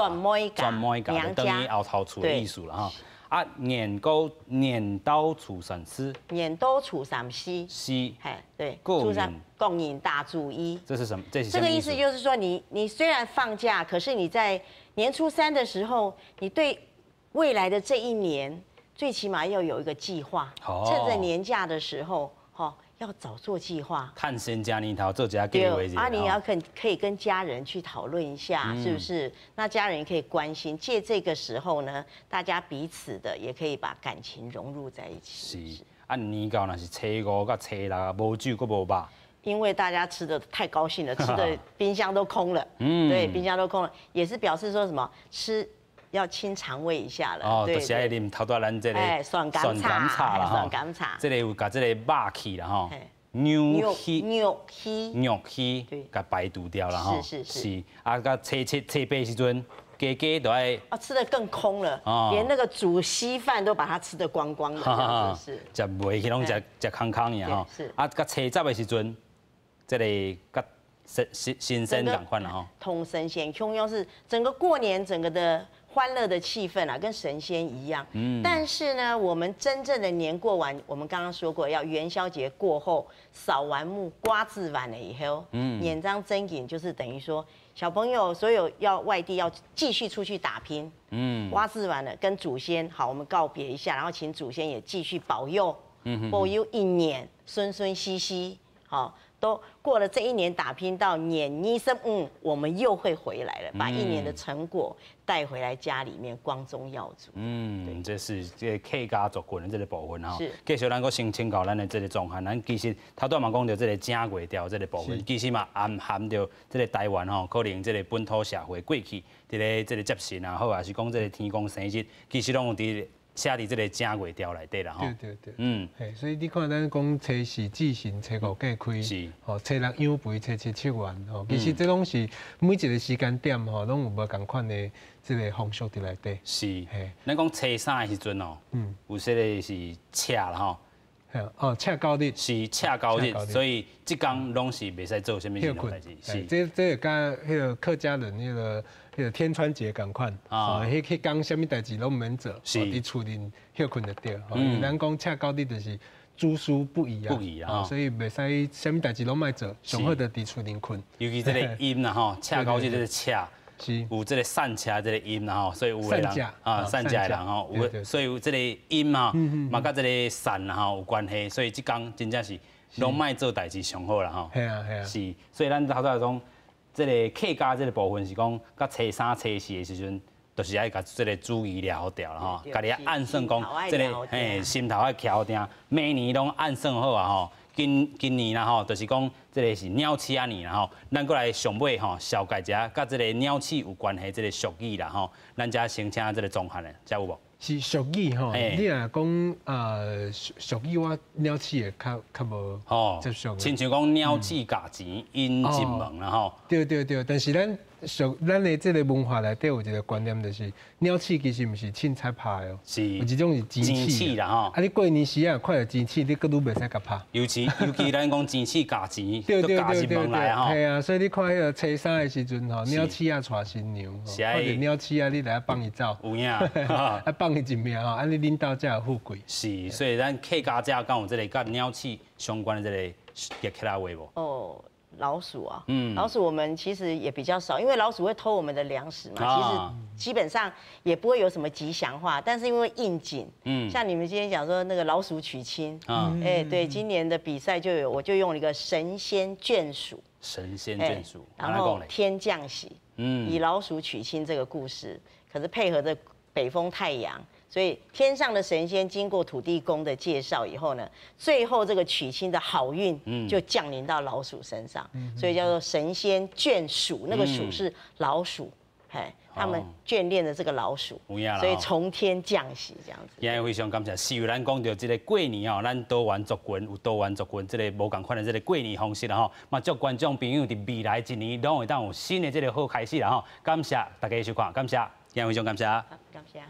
转每角。等于后头厝的意思了哈。啊，年糕除三丝，年糕除三丝，嘿，对，共饮大主衣。这是什么？这个意思就是说，你虽然放假，可是你在年初3的时候，你对未来的这一年，最起码要有一个计划。趁着年假的时候，要早做计划。探险嘉年华做家计划。啊，你要可以跟家人去讨论一下，是不是？那家人也可以关心，借这个时候呢，大家彼此的也可以把感情融入在一起。是。啊，年糕那是初5到初6，无酒佮无肉。因为大家吃的太高兴了，吃的冰箱都空了。对，冰箱都空了，也是表示说什么吃。要清肠胃一下了，哦，就是爱啉头拄咱这个酸甘茶啦，酸甘茶，这个有甲这个肉气啦吼，牛气，甲排除掉了吼，是，啊，甲初7、初8时阵，家都爱，吃得更空了，连那个煮稀饭都把它吃得光光的，这样子是，食袂去拢食空空呀吼，是，啊，甲初10的时阵，这个甲新生同款啦吼，同神仙汹涌是整个过年整个的。欢乐的气氛啊，跟神仙一样。但是呢，我们真正的年过完，我们刚刚说过，要元宵节过后扫完墓、刮字完了以后，年章真饮就是等于说，小朋友所有要外地要继续出去打拼，刮字完了跟祖先好，我们告别一下，然后请祖先也继续保佑，保佑一年顺顺熙熙，好。都过了这一年打拼到年25，我们又会回来了，把一年的成果带回来家里面光宗耀祖。这是这个客家族群的这个部分哈。是。继续咱个先请教咱的这个状况，咱其实头段嘛讲到这个正月调这个部分，其实嘛含着这个台湾吼，可能这个本土社会过去伫咧这个接神啊，好啊是讲这个天公生日，其实拢有伫。写伫这个正月条内底啦吼，对，所以你看咱讲初4祭神，初5过开，吼，初6养肥，初7吃完，吼，其实这拢是每一个时间点吼，拢有无共款的这个风俗伫内底。是，咱讲初3的时阵哦，有说的是赤啦吼，赤高日是赤高日，所以即天拢是袂使做什么代志。是，这个甲迄个客家人迄个天穿节共款，迄讲什么代志拢毋免做，伫厝里休困就对。咱讲赤高日就是诸书不宜啊，所以袂使什么代志拢莫做，上好就伫厝里困。尤其这个音啦吼，赤高日就是赤。有这个散车这个音啦吼，所以有的人散车的人吼，所以有这个音嘛，嘛甲这个散啦吼有关系，所以即天真正是拢莫做代志上好啦吼。是，所以咱头先讲，这个客家这个部分是讲，甲初3、初4的时阵，就是爱甲这个注意了掉啦吼，家己按算讲，这个心头爱调定，每年拢按算好啊吼。今年啦吼，就是讲这个是鸟鼠啊年啦吼，咱过来上尾吼，小解一下，甲这个鸟鼠有关系这个俗语啦吼，咱遮先请这个总汉的，遮有无？是俗语吼，你若讲俗语，我鸟鼠会较无接受。亲像讲鸟鼠价钱引进门啦吼。对，但是咱的这个文化内底有一个观念，就是鸟鼠其实毋是凊彩拍的哦，有一种是尖刺啦吼。啊，你过年时啊看到尖刺，你搁愈袂使甲拍。尤其咱讲尖刺价钱，都加进门来吼。系啊，所以你看迄个初3的时阵吼，鸟鼠啊带新娘，看到鸟鼠啊，你来放伊走。有影，啊放伊一命吼，安尼恁兜才有富贵。是，所以咱客家遮敢有这个甲鸟鼠相关的这个节气啊话无？老鼠啊，老鼠我们其实也比较少，因为老鼠会偷我们的粮食嘛，其实基本上也不会有什么吉祥话，但是因为应景，像你们今天讲说那个老鼠娶亲，对，今年的比赛我就用了一个神仙眷属，神仙眷属，然后天降喜，以老鼠娶亲这个故事，可是配合着北风太阳。所以天上的神仙经过土地公的介绍以后呢，最后这个娶亲的好运就降临到老鼠身上，所以叫做神仙眷属，那个属是老鼠，他们眷恋的这个老鼠，所以从天降喜这样子。今日非常感谢，是咱讲到这个过年哦，咱多元族群有多元族群这个无共款的这个过年方式啦吼，嘛祝观众朋友伫未来一年拢会当有新的这个好开始啦吼。感谢大家收看，感谢，今日非常感谢，感谢。